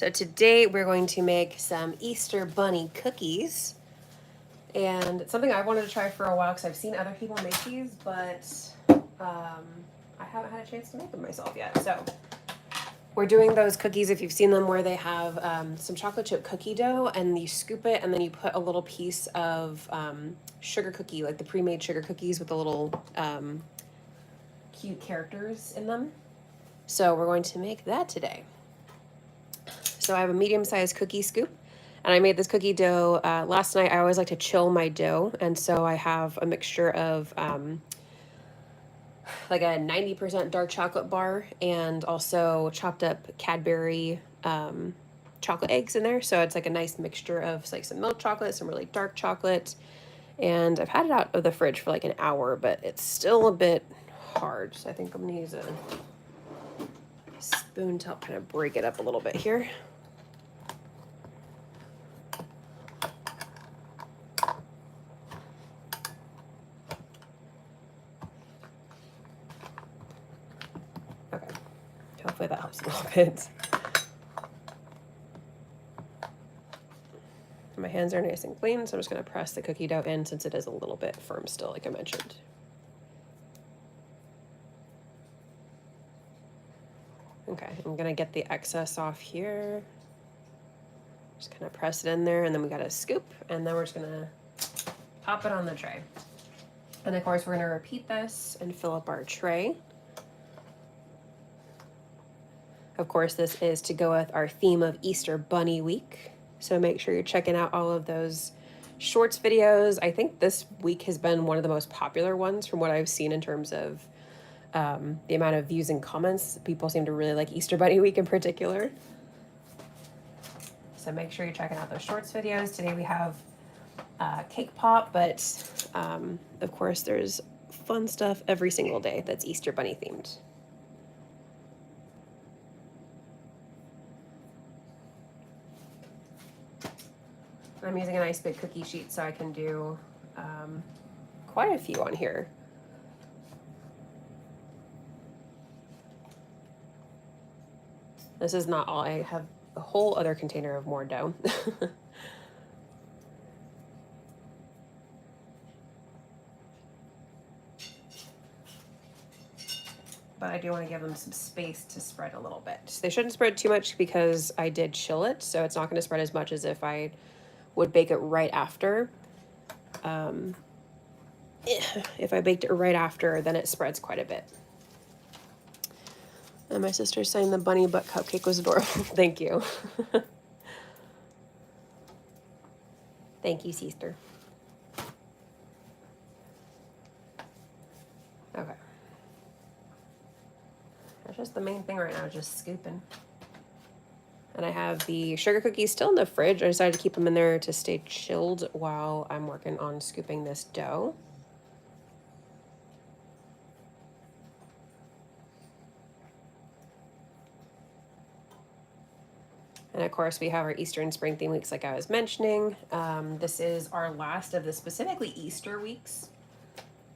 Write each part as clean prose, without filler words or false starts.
So today we're going to make some Easter bunny cookies. And it's something I wanted to try for a while because I've seen other people make these, but I haven't had a chance to make them myself yet. So we're doing those cookies, if you've seen them, where they have some chocolate chip cookie dough and you scoop it and then you put a little piece of sugar cookie, like the pre-made sugar cookies with the little cute characters in them. So we're going to make that today. So I have a medium-sized cookie scoop, and I made this cookie dough last night. I always like to chill my dough, and so I have a mixture of like a 90% dark chocolate bar and also chopped up Cadbury chocolate eggs in there. So it's like a nice mixture of like some milk chocolate, some really dark chocolate, and I've had it out of the fridge for like an hour, but it's still a bit hard. So I think I'm gonna use a spoon to help kind of break it up a little bit here. Okay, hopefully that helps a little bit. My hands are nice and clean, so I'm just going to press the cookie dough in since it is a little bit firm still, like I mentioned. Okay, I'm going to get the excess off here. Just kind of press it in there, and then we got a scoop, and then we're just going to pop it on the tray. And of course, we're going to repeat this and fill up our tray. Of course, this is to go with our theme of Easter Bunny Week. So make sure you're checking out all of those shorts videos. I think this week has been one of the most popular ones from what I've seen in terms of the amount of views and comments. People seem to really like Easter Bunny Week in particular. So make sure you're checking out those shorts videos. Today we have cake pop, but of course there's fun stuff every single day that's Easter Bunny themed. I'm using a nice big cookie sheet so I can do quite a few on here. This is not all. I have a whole other container of more dough. But I do want to give them some space to spread a little bit. They shouldn't spread too much because I did chill it, so it's not going to spread as much as if I would bake it right after. If I baked it right after, then it spreads quite a bit. And my sister's saying the bunny butt cupcake was adorable. Thank you. Thank you, sister. Okay. That's just the main thing right now, just scooping. And I have the sugar cookies still in the fridge. I decided to keep them in there to stay chilled while I'm working on scooping this dough. And of course, we have our Easter and spring theme weeks, like I was mentioning. This is our last of the specifically Easter weeks,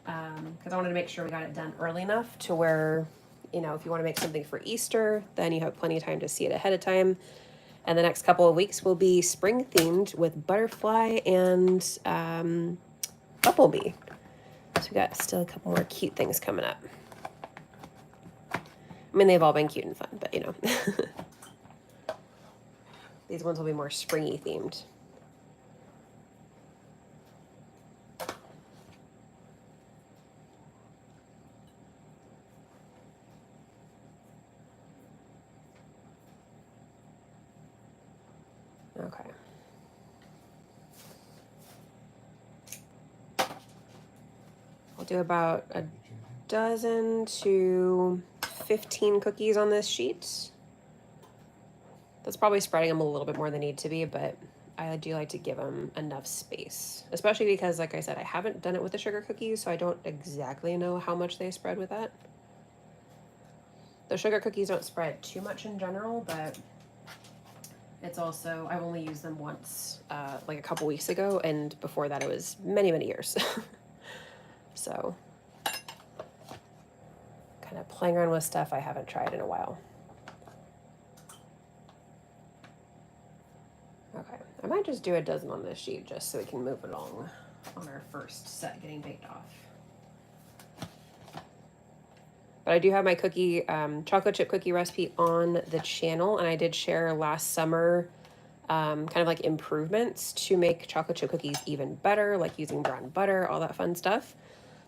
because I wanted to make sure we got it done early enough to where, you know, if you want to make something for Easter, then you have plenty of time to see it ahead of time. And the next couple of weeks will be spring themed with butterfly and bumblebee. So we got still a couple more cute things coming up. I mean, they've all been cute and fun, but you know. These ones will be more springy themed. Okay. I'll do about a dozen to 15 cookies on this sheet. That's probably spreading them a little bit more than they need to be, but I do like to give them enough space, especially because, like I said, I haven't done it with the sugar cookies, so I don't exactly know how much they spread with that. The sugar cookies don't spread too much in general, but it's also, I've only used them once, like a couple weeks ago, and before that it was many, many years. So, kind of playing around with stuff I haven't tried in a while. Okay, I might just do a dozen on this sheet just so we can move along on our first set getting baked off. But I do have my cookie, chocolate chip cookie recipe on the channel, and I did share last summer kind of like improvements to make chocolate chip cookies even better, like using brown butter, all that fun stuff.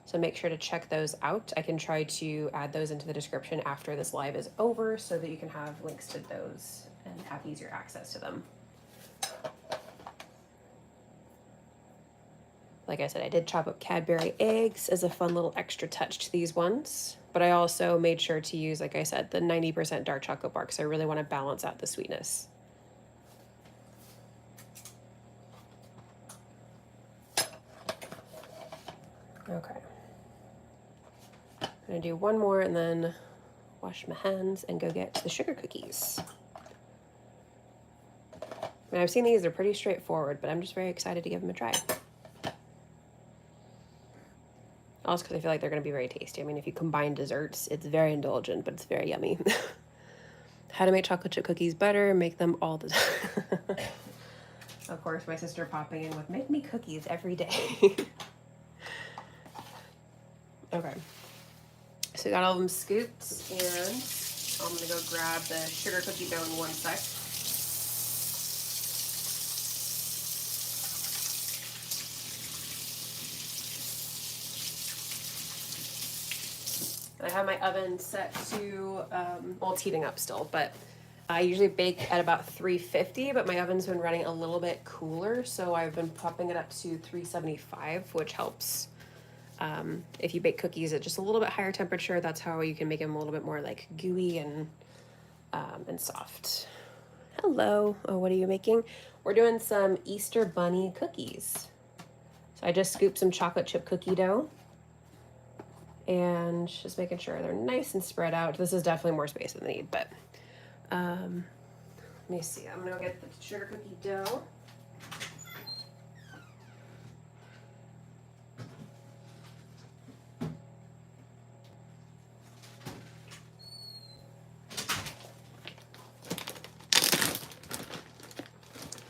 So make sure to check those out. I can try to add those into the description after this live is over so that you can have links to those and have easier access to them. Like I said, I did chop up Cadbury eggs as a fun little extra touch to these ones. But I also made sure to use, like I said, the 90% dark chocolate bar because I really want to balance out the sweetness. Okay. I'm gonna do one more and then wash my hands and go get the sugar cookies. I mean, I've seen these, they're pretty straightforward, but I'm just very excited to give them a try. Also because I feel like they're going to be very tasty. I mean, if you combine desserts, it's very indulgent, but it's very yummy. How to make chocolate chip cookies better, make them all the time. Of course, my sister popping in with, make me cookies every day. Okay. So we got all of them scooped, and I'm going to go grab the sugar cookie dough in one sec. I have my oven set to, well, it's heating up still, but I usually bake at about 350, but my oven's been running a little bit cooler, so I've been popping it up to 375, which helps. If you bake cookies at just a little bit higher temperature, that's how you can make them a little bit more like gooey and soft. Hello. Oh, what are you making? We're doing some Easter bunny cookies. So I just scooped some chocolate chip cookie dough. And just making sure they're nice and spread out. This is definitely more space than they need, but let me see. I'm gonna go get the sugar cookie dough.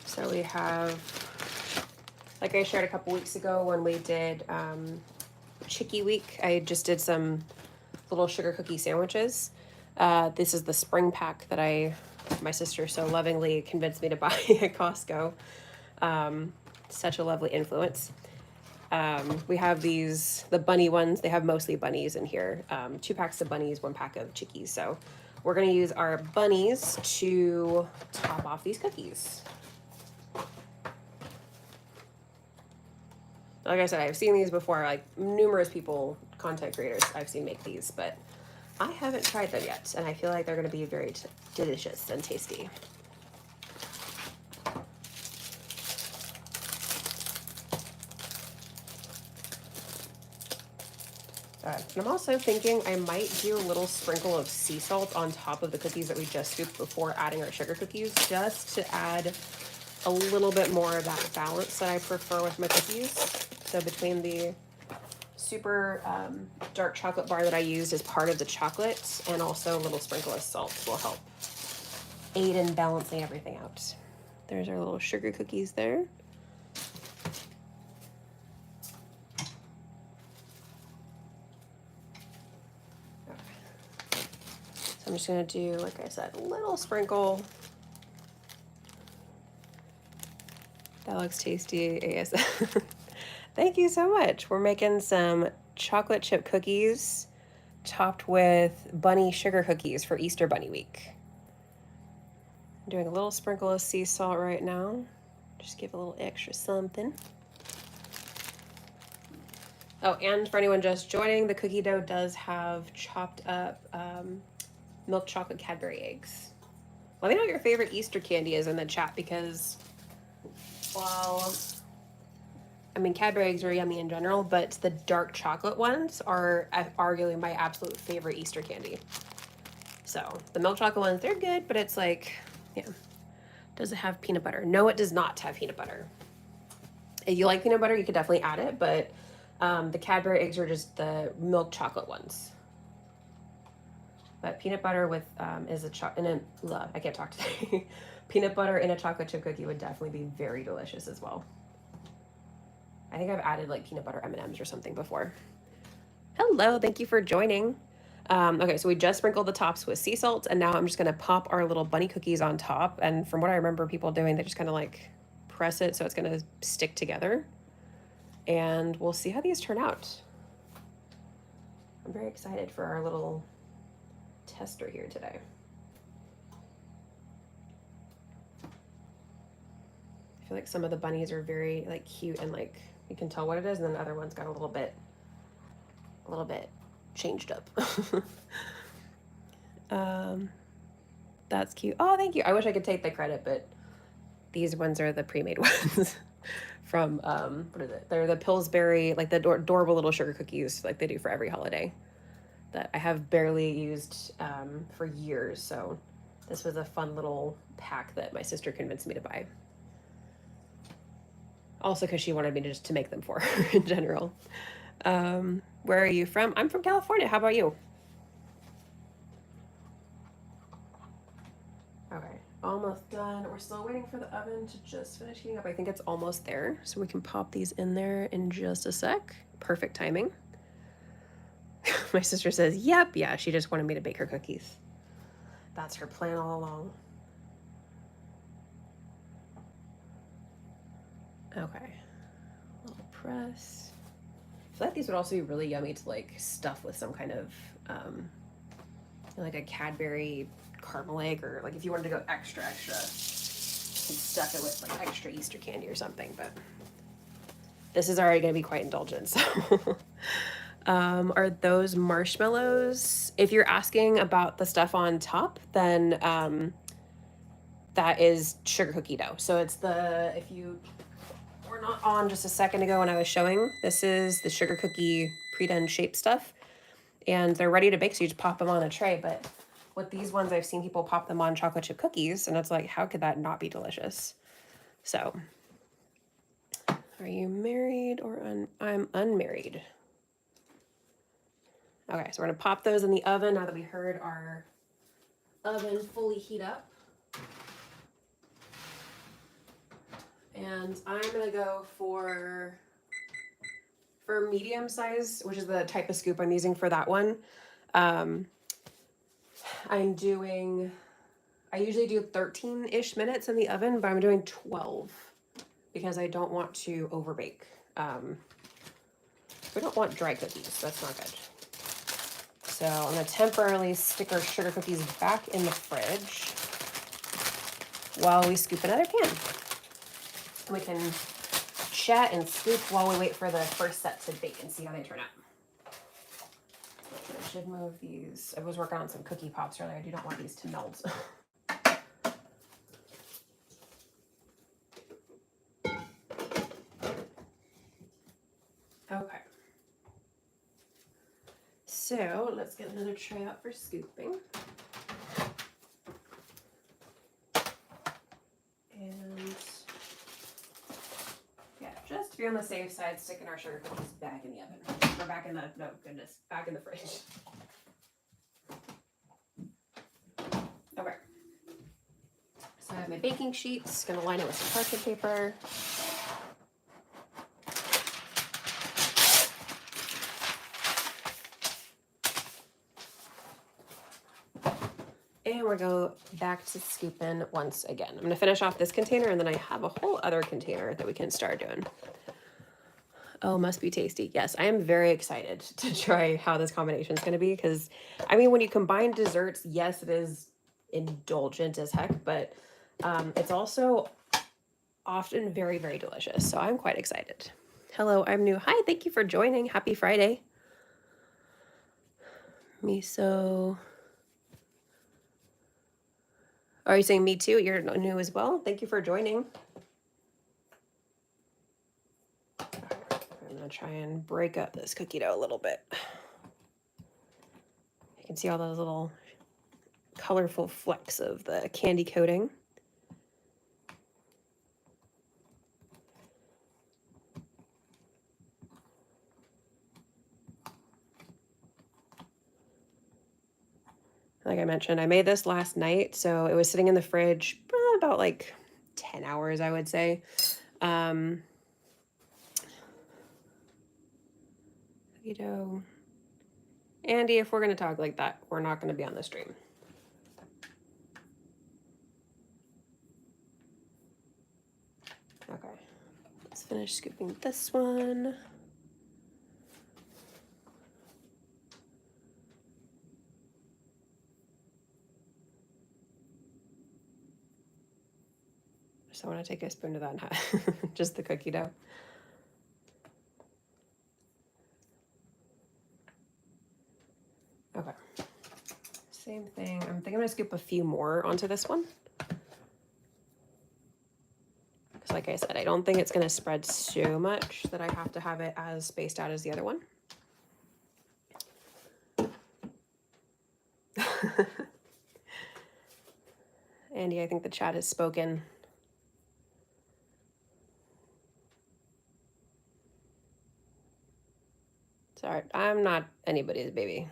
So we have, like I shared a couple weeks ago when we did Chicky Week, I just did some little sugar cookie sandwiches. This is the spring pack that my sister so lovingly convinced me to buy at Costco. Such a lovely influence. We have these, the bunny ones. They have mostly bunnies in here. 2 packs of bunnies, 1 pack of chickies. So we're gonna use our bunnies to top off these cookies. Like I said, I've seen these before, like numerous people, content creators I've seen make these, but I haven't tried them yet, and I feel like they're going to be very delicious and tasty. And I'm also thinking I might do a little sprinkle of sea salt on top of the cookies that we just scooped before adding our sugar cookies, just to add a little bit more of that balance that I prefer with my cookies. So between the super dark chocolate bar that I used as part of the chocolate and also a little sprinkle of salt will help aid in balancing everything out. There's our little sugar cookies there. Okay. So I'm just gonna do, like I said, a little sprinkle. That looks tasty. Yes. Thank you so much. We're making some chocolate chip cookies topped with bunny sugar cookies for Easter Bunny Week. I'm doing a little sprinkle of sea salt right now. Just give a little extra something. Oh, and for anyone just joining, the cookie dough does have chopped up milk chocolate Cadbury eggs. Let me know what your favorite Easter candy is in the chat, because while I mean, Cadbury eggs are yummy in general, but the dark chocolate ones are arguably my absolute favorite Easter candy. So the milk chocolate ones, they're good, but it's like, yeah. Does it have peanut butter? No, it does not have peanut butter. If you like peanut butter, you could definitely add it, but the Cadbury eggs are just the milk chocolate ones. But peanut butter with is a I can't talk today. Peanut butter in a chocolate chip cookie would definitely be very delicious as well. I think I've added like peanut butter M&Ms or something before. Hello, thank you for joining. Okay, so we just sprinkled the tops with sea salt, and now I'm just gonna pop our little bunny cookies on top. And from what I remember people doing, they just kind of like press it so it's gonna stick together. And we'll see how these turn out. I'm very excited for our little tester here today. I feel like some of the bunnies are very like cute and like you can tell what it is, and then the other ones got a little bit changed up. That's cute. Oh, thank you. I wish I could take the credit, but these ones are the pre-made ones from what is it? They're the Pillsbury, like the adorable little sugar cookies, like they do for every holiday. That I have barely used for years. So this was a fun little pack that my sister convinced me to buy. Also, because she wanted me to just to make them for her in general. Where are you from? I'm from California. How about you? Okay, almost done. We're still waiting for the oven to just finish heating up. I think it's almost there, so we can pop these in there in just a sec. Perfect timing. My sister says, yep, yeah, she just wanted me to bake her cookies. That's her plan all along. Okay, a little press. I feel like these would also be really yummy to like stuff with some kind of like a Cadbury caramel egg, or like if you wanted to go extra, you could stuff it with like extra Easter candy or something. But this is already going to be quite indulgent. So, are those marshmallows? If you're asking about the stuff on top, then that is sugar cookie dough. So it's the, if you were not on just a second ago when I was showing, this is the sugar cookie pre-done shape stuff. And they're ready to bake, so you just pop them on a tray. But with these ones, I've seen people pop them on chocolate chip cookies, and it's like, how could that not be delicious? So, are you married or I'm unmarried? Okay, so we're gonna pop those in the oven now that we heard our oven fully heat up. And I'm gonna go for medium size, which is the type of scoop I'm using for that one. I'm doing, I usually do 13-ish minutes in the oven, but I'm doing 12 because I don't want to overbake. We don't want dry cookies, that's not good. So I'm gonna temporarily stick our sugar cookies back in the fridge while we scoop another can. And we can chat and scoop while we wait for the first set to bake and see how they turn out. I should move these. I was working on some cookie pops earlier. I do not want these to melt. Okay. So let's get another tray out for scooping. And yeah, just to be on the safe side, sticking our sugar cookies back in the oven. Or back in the, no goodness, back in the fridge. Okay. So I have my baking sheets, gonna line it with some parchment paper. And we're going back to scooping once again. I'm gonna finish off this container and then I have a whole other container that we can start doing. Oh, must be tasty. Yes, I am very excited to try how this combination is gonna be because, I mean, when you combine desserts, yes, it is indulgent as heck, but it's also often very, very delicious. So I'm quite excited. Hello, I'm new. Hi, thank you for joining. Happy Friday. Miso. Are you saying me too? You're new as well? Thank you for joining. I'm gonna try and break up this cookie dough a little bit. You can see all those little colorful flecks of the candy coating. Like I mentioned, I made this last night, so it was sitting in the fridge about like 10 hours, I would say. You know, Andy, if we're going to talk like that, we're not going to be on the stream. Okay, let's finish scooping this one. So I want to take a spoon of that and have just the cookie dough. Okay. Same thing. I think I'm going to scoop a few more onto this one. Because like I said, I don't think it's going to spread so much that I have to have it as spaced out as the other one. Andy, I think the chat has spoken. Sorry, I'm not anybody's baby.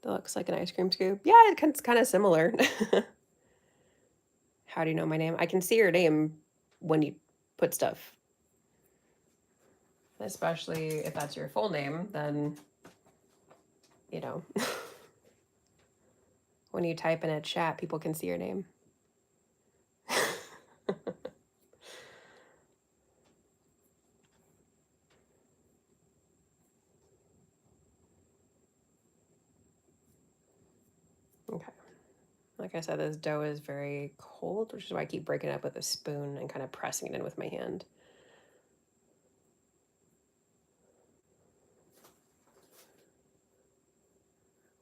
That looks like an ice cream scoop. Yeah, it's kind of similar. How do you know my name? I can see your name when you put stuff. Especially if that's your full name, then, you know, when you type in a chat, people can see your name. Okay. Like I said, this dough is very cold, which is why I keep breaking it up with a spoon and kind of pressing it in with my hand.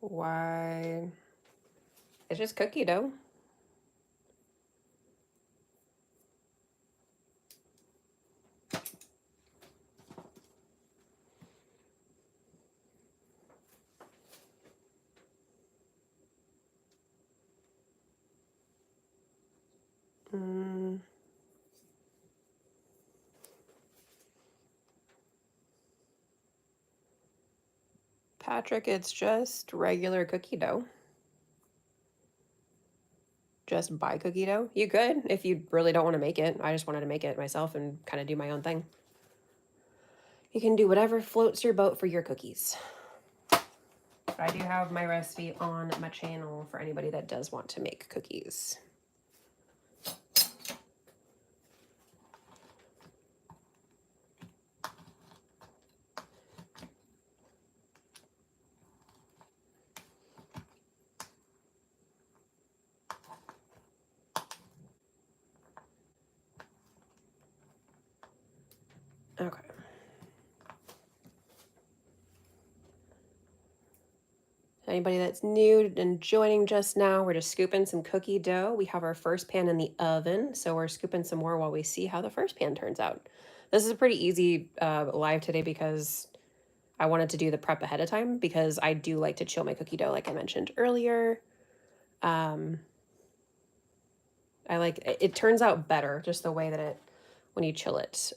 Why? It's just cookie dough. Patrick, it's just regular cookie dough. Just buy cookie dough. You could if you really don't want to make it. I just wanted to make it myself and kind of do my own thing. You can do whatever floats your boat for your cookies. But I do have my recipe on my channel for anybody that does want to make cookies. Okay. Anybody that's new and joining just now, we're just scooping some cookie dough. We have our first pan in the oven, so we're scooping some more while we see how the first pan turns out. This is a pretty easy live today because I wanted to do the prep ahead of time because I do like to chill my cookie dough like I mentioned earlier. I like it turns out better just the way that it, when you chill it,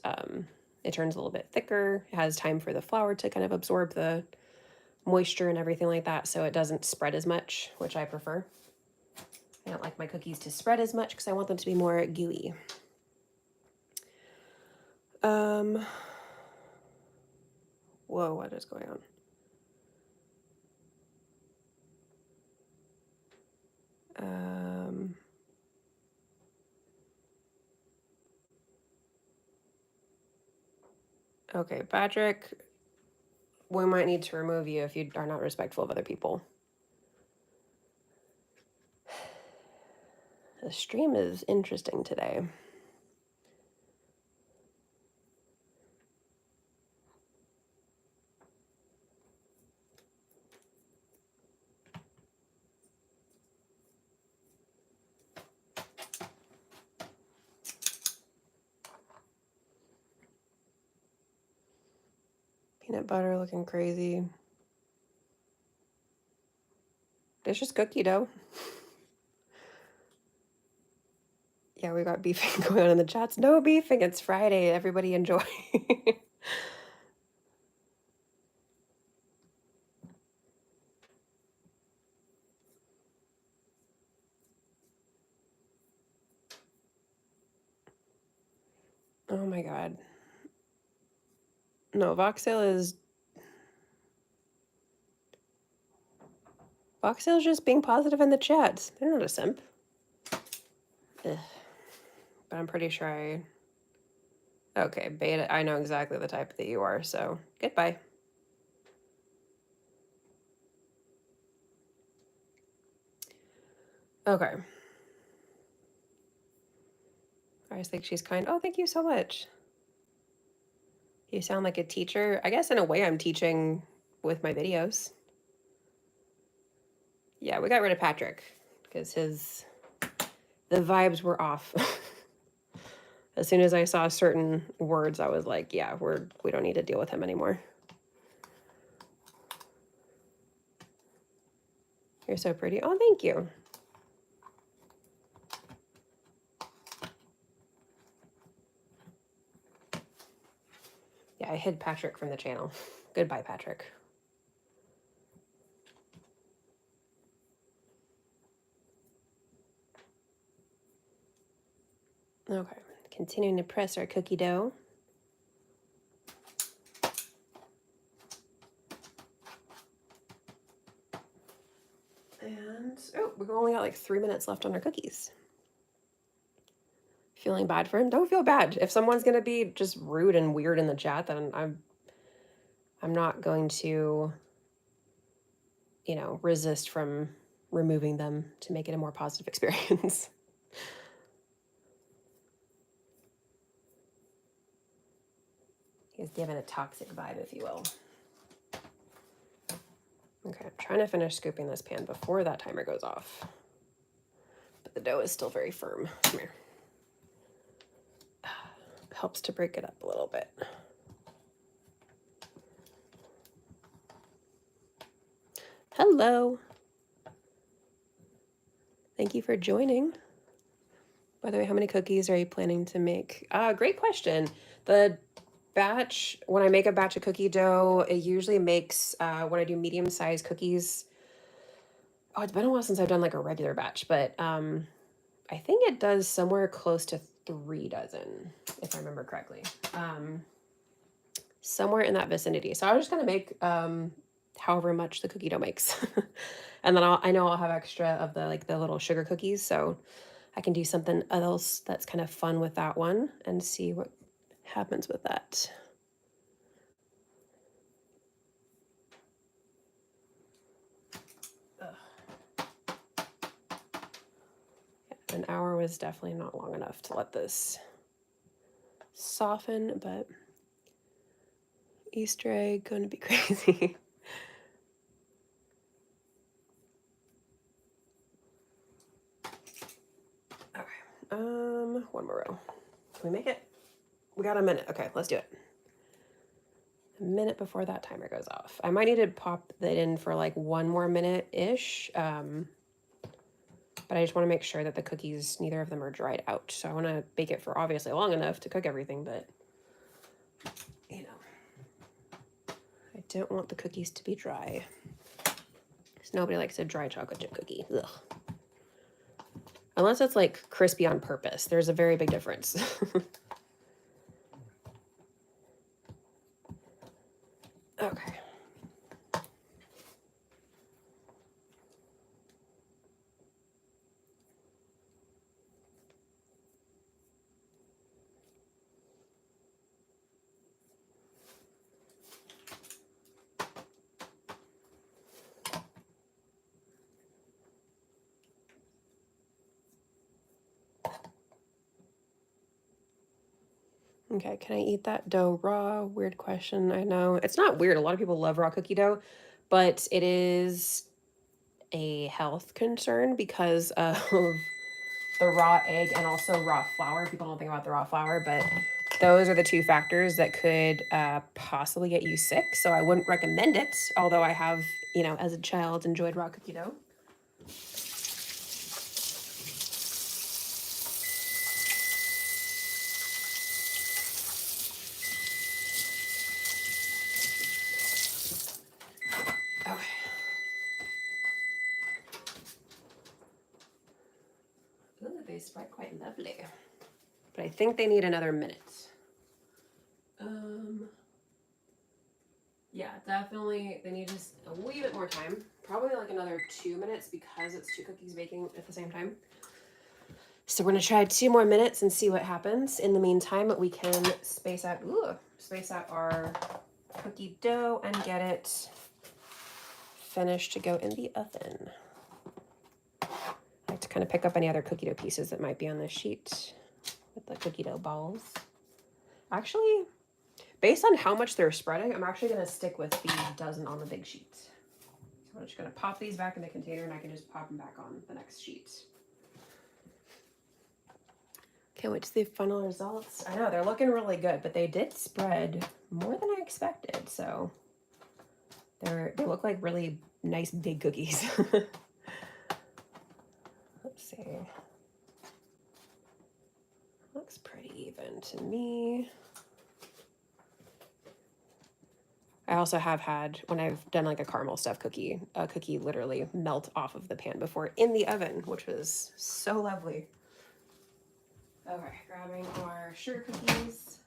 it turns a little bit thicker. It has time for the flour to kind of absorb the moisture and everything like that, so it doesn't spread as much, which I prefer. I don't like my cookies to spread as much because I want them to be more gooey. Whoa, what is going on? Okay, Patrick, we might need to remove you if you are not respectful of other people. The stream is interesting today. Peanut butter looking crazy. It's just cookie dough. Yeah, we got beefing going on in the chats. No beefing, it's Friday. Everybody enjoy. Oh my god. No, Voxel's just being positive in the chat. They're not a simp. Ugh. But I'm pretty sure I... Okay, Beta, I know exactly the type that you are, so goodbye. Okay. I just think she's kind. Oh, thank you so much. You sound like a teacher. I guess in a way I'm teaching with my videos. Yeah, we got rid of Patrick because the vibes were off. As soon as I saw certain words, I was like, yeah, we don't need to deal with him anymore. You're so pretty. Oh, thank you. Yeah, I hid Patrick from the channel. Goodbye, Patrick. Okay, continuing to press our cookie dough. And, oh, we've only got like 3 minutes left on our cookies. Feeling bad for him? Don't feel bad. If someone's gonna be just rude and weird in the chat, then I'm not going to, you know, resist from removing them to make it a more positive experience. He's given a toxic vibe, if you will. Okay, I'm trying to finish scooping this pan before that timer goes off. But the dough is still very firm. Come here. Helps to break it up a little bit. Hello. Thank you for joining. By the way, how many cookies are you planning to make? Great question. The batch, when I make a batch of cookie dough, it usually makes, when I do medium-sized cookies, oh, it's been a while since I've done like a regular batch, but I think it does somewhere close to 3 dozen, if I remember correctly. Somewhere in that vicinity. So I was just gonna make however much the cookie dough makes. And then I know I'll have extra of the little sugar cookies, so I can do something else that's kind of fun with that one and see what happens with that. Yeah, an hour was definitely not long enough to let this soften, but Easter egg gonna be crazy. Okay, one more row. Can we make it? We got a minute. Okay, let's do it. A minute before that timer goes off. I might need to pop that in for like 1 more minute-ish. But I just want to make sure that the cookies, neither of them are dried out. So I want to bake it for obviously long enough to cook everything, but you know, I don't want the cookies to be dry. Because nobody likes a dry chocolate chip cookie. Ugh. Unless it's like crispy on purpose. There's a very big difference. Okay. Okay, can I eat that dough raw? Weird question, I know. It's not weird. A lot of people love raw cookie dough, but it is a health concern because of the raw egg and also raw flour. People don't think about the raw flour, but those are the 2 factors that could possibly get you sick. So I wouldn't recommend it, although I have, you know, as a child enjoyed raw cookie dough. Okay. Ooh, they spread quite lovely. But I think they need another minute. definitely, they need just a wee bit more time. Probably like another 2 minutes because it's 2 cookies baking at the same time. So we're gonna try 2 more minutes and see what happens. In the meantime, we can space out our cookie dough and get it finished to go in the oven. I like to kind of pick up any other cookie dough pieces that might be on this sheet with the cookie dough balls. Actually, based on how much they're spreading, I'm actually gonna stick with the dozen on the big sheet. So I'm just gonna pop these back in the container and I can just pop them back on the next sheet. Can't wait to see the final results. I know, they're looking really good, but they did spread more than I expected, so they look like really nice big cookies. Let's see. Looks pretty even to me. I also have had, when I've done like a caramel stuffed cookie, a cookie literally melt off of the pan before in the oven, which was so lovely. Okay, grabbing our sugar cookies.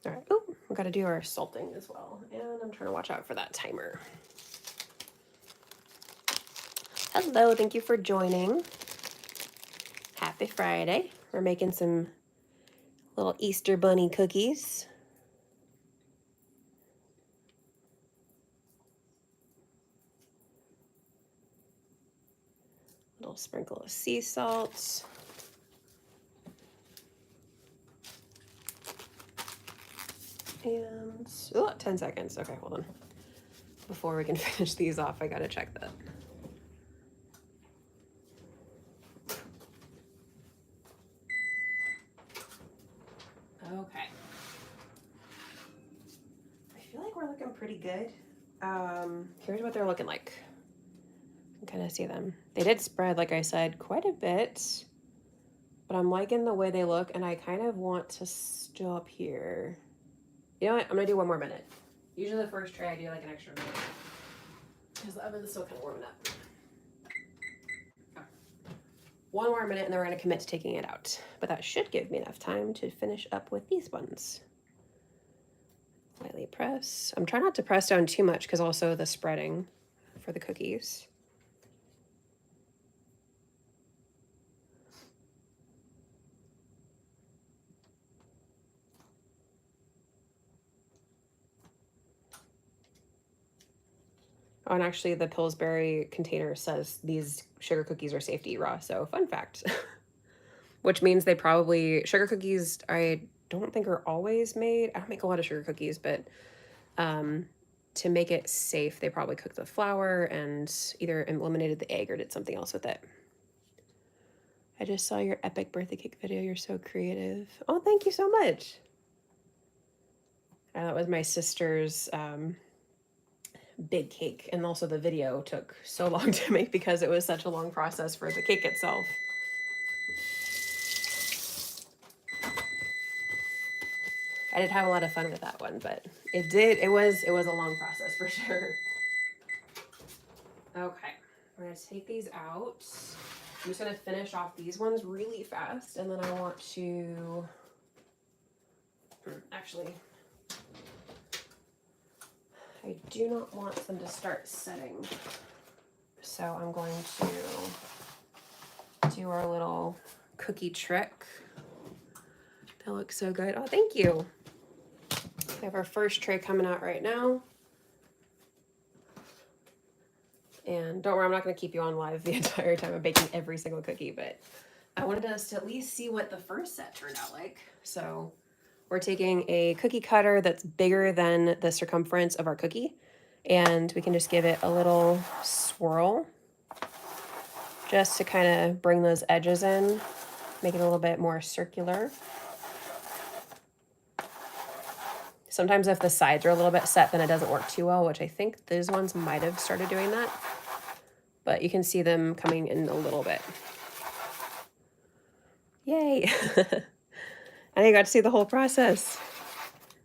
All right, oh, we've got to do our salting as well. And I'm trying to watch out for that timer. Hello, thank you for joining. Happy Friday. We're making some little Easter bunny cookies. Little sprinkle of sea salt. And, oh, 10 seconds. Okay, hold on. Before we can finish these off, I gotta check that. Okay. I feel like we're looking pretty good. Here's what they're looking like. You can kind of see them. They did spread, like I said, quite a bit. But I'm liking the way they look, and I kind of want to stop here. You know what? I'm gonna do 1 more minute. Usually the first tray I do like an extra minute. Because the oven's still kind of warming up. Okay. 1 more minute and then we're gonna commit to taking it out. But that should give me enough time to finish up with these ones. Lightly press. I'm trying not to press down too much because also the spreading for the cookies. Oh, and actually the Pillsbury container says these sugar cookies are safe to eat raw, so fun fact. Which means they probably, sugar cookies I don't think are always made. I don't make a lot of sugar cookies, but to make it safe, they probably cooked the flour and either eliminated the egg or did something else with it. I just saw your epic birthday cake video. You're so creative. Oh, thank you so much. That was my sister's big cake, and also the video took so long to make because it was such a long process for the cake itself. I did have a lot of fun with that one, but it was a long process for sure. Okay, we're gonna take these out. I'm just gonna finish off these ones really fast, and then I want to actually, I do not want them to start setting. So I'm going to do our little cookie trick. That looks so good. Oh, thank you. We have our first tray coming out right now. And don't worry, I'm not going to keep you on live the entire time I'm baking every single cookie, but I wanted us to at least see what the first set turned out like. So we're taking a cookie cutter that's bigger than the circumference of our cookie, and we can just give it a little swirl just to kind of bring those edges in, make it a little bit more circular. Sometimes if the sides are a little bit set, then it doesn't work too well, which I think these ones might have started doing that. But you can see them coming in a little bit. Yay! And I got to see the whole process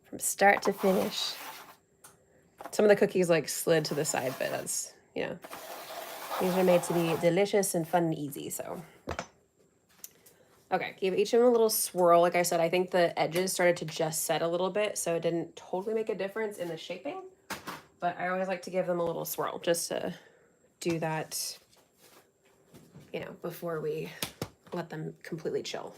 from start to finish. Some of the cookies like slid to the side, but that's, you know, These are made to be delicious and fun and easy, so. Okay, give each of them a little swirl. Like I said, I think the edges started to just set a little bit, so it didn't totally make a difference in the shaping. But I always like to give them a little swirl just to do that, you know, before we let them completely chill.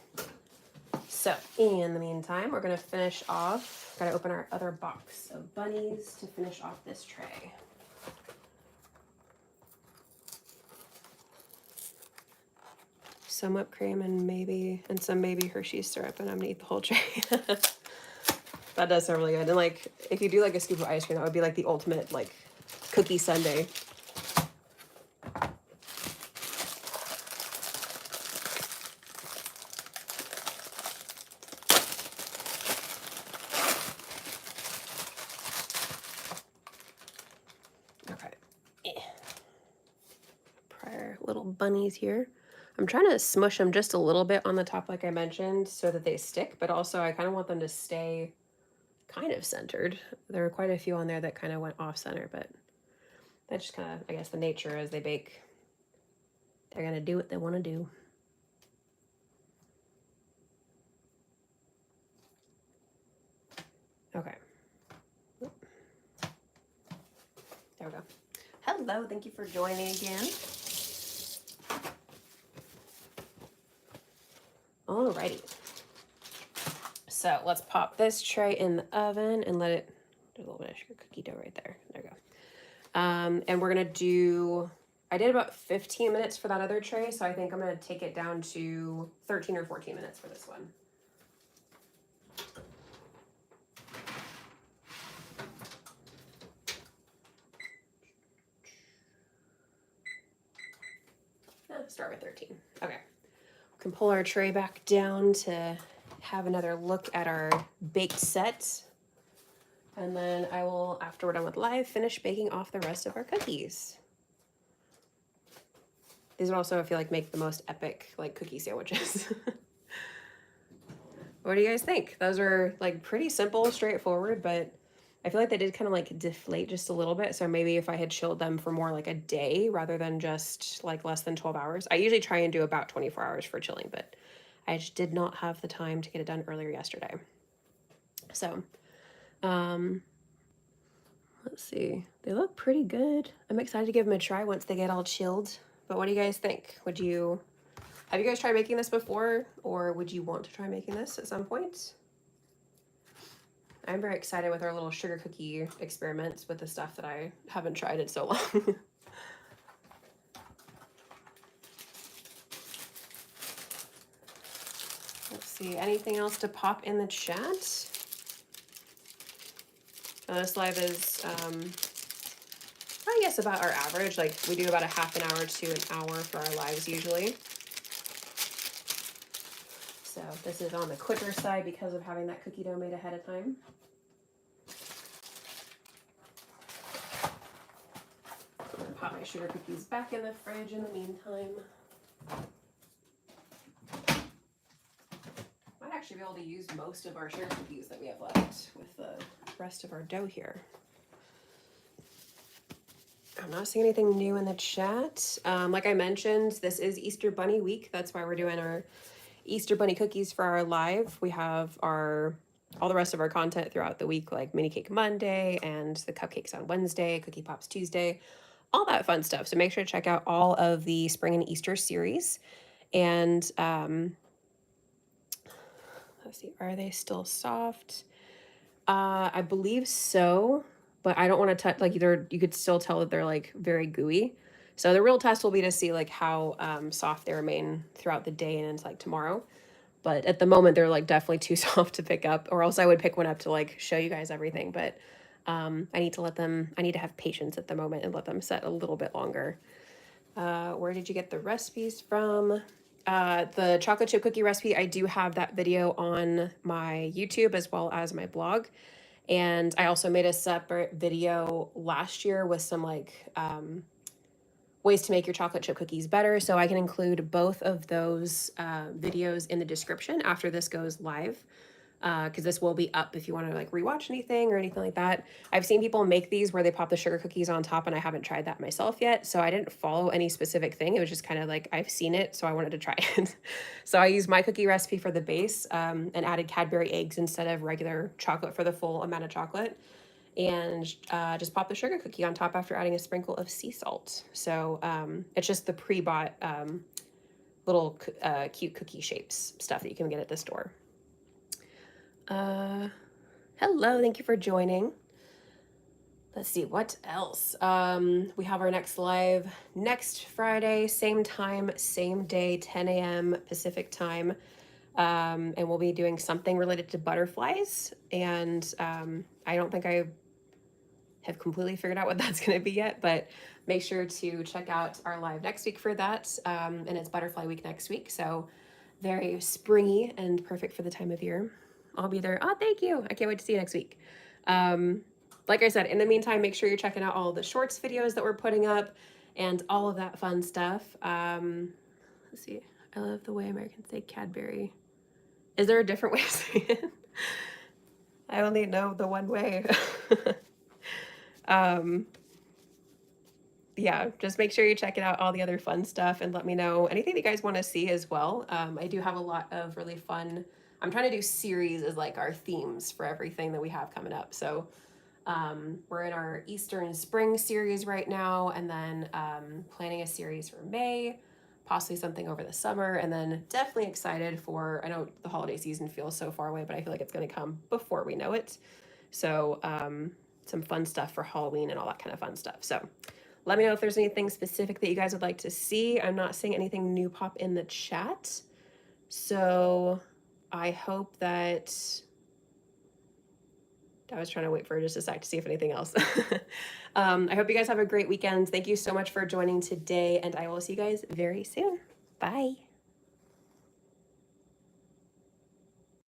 So in the meantime, we're gonna finish off, gotta open our other box of bunnies to finish off this tray. Some whipped cream and some maybe Hershey's syrup, and I'm gonna eat the whole tray. That does sound really good. And like, if you do like a scoop of ice cream, that would be like the ultimate like cookie sundae. Okay. Prior little bunnies here. I'm trying to smush them just a little bit on the top, like I mentioned, so that they stick, but also I kind of want them to stay kind of centered. There were quite a few on there that kind of went off center, but that's just kind of, I guess, the nature as they bake. They're going to do what they want to do. Okay. There we go. Hello, thank you for joining again. Alrighty. So let's pop this tray in the oven and let it, there's a little bit of sugar cookie dough right there. There we go. And we're gonna do, I did about 15 minutes for that other tray, so I think I'm gonna take it down to 13 or 14 minutes for this one. Start with 13. Okay. We can pull our tray back down to have another look at our baked set. And then I will, after we're done with live, finish baking off the rest of our cookies. These would also, I feel like, make the most epic like cookie sandwiches. What do you guys think? Those are like pretty simple, straightforward, but I feel like they did kind of like deflate just a little bit. So maybe if I had chilled them for more like a day rather than just like less than 12 hours. I usually try and do about 24 hours for chilling, but I just did not have the time to get it done earlier yesterday. So, let's see. They look pretty good. I'm excited to give them a try once they get all chilled. But what do you guys think? Have you guys tried making this before, or would you want to try making this at some point? I'm very excited with our little sugar cookie experiments with the stuff that I haven't tried in so long. Let's see, anything else to pop in the chat? This live is, I guess about our average. Like we do about a half an hour to an hour for our lives usually. So this is on the quicker side because of having that cookie dough made ahead of time. I'm gonna pop my sugar cookies back in the fridge in the meantime. Might actually be able to use most of our sugar cookies that we have left with the rest of our dough here. I'm not seeing anything new in the chat. Like I mentioned, this is Easter Bunny week. That's why we're doing our Easter Bunny cookies for our live. We have all the rest of our content throughout the week, like Mini Cake Monday and the cupcakes on Wednesday, Cookie Pops Tuesday, all that fun stuff. So make sure to check out all of the Spring and Easter series. And let's see, are they still soft? I believe so, but I don't want to touch, like, you could still tell that they're like very gooey. So the real test will be to see like how soft they remain throughout the day and into like tomorrow. But at the moment they're like definitely too soft to pick up, or else I would pick one up to like show you guys everything. But I need to have patience at the moment and let them set a little bit longer. Where did you get the recipes from? The chocolate chip cookie recipe, I do have that video on my YouTube as well as my blog. And I also made a separate video last year with some like ways to make your chocolate chip cookies better. So I can include both of those videos in the description after this goes live. because this will be up if you want to like rewatch anything or anything like that. I've seen people make these where they pop the sugar cookies on top, and I haven't tried that myself yet. So I didn't follow any specific thing. It was just kind of like I've seen it, so I wanted to try it. So I used my cookie recipe for the base, and added Cadbury eggs instead of regular chocolate for the full amount of chocolate, and just pop the sugar cookie on top after adding a sprinkle of sea salt. So it's just the pre-bought little cute cookie shapes stuff that you can get at the store. Hello, thank you for joining. Let's see, what else? We have our next live next Friday, same time, same day, 10 a.m. Pacific time. And we'll be doing something related to butterflies. And I don't think I have completely figured out what that's going to be yet, but make sure to check out our live next week for that. And it's Butterfly Week next week, so very springy and perfect for the time of year. I'll be there. Oh, thank you. I can't wait to see you next week. Like I said, in the meantime, make sure you're checking out all the shorts videos that we're putting up and all of that fun stuff. Let's see. I love the way Americans say Cadbury. Is there a different way to say it? I only know the one way. Yeah, just make sure you're checking out all the other fun stuff and let me know anything that you guys want to see as well. I do have a lot of really fun. I'm trying to do series as like our themes for everything that we have coming up. So we're in our Eastern Spring series right now, and then planning a series for May, possibly something over the summer, and then definitely excited for, I know the holiday season feels so far away, but I feel like it's going to come before we know it. So some fun stuff for Halloween and all that kind of fun stuff. So let me know if there's anything specific that you guys would like to see. I'm not seeing anything new pop in the chat. So I hope that, I was trying to wait for just a sec to see if anything else. I hope you guys have a great weekend. Thank you so much for joining today, and I will see you guys very soon. Bye.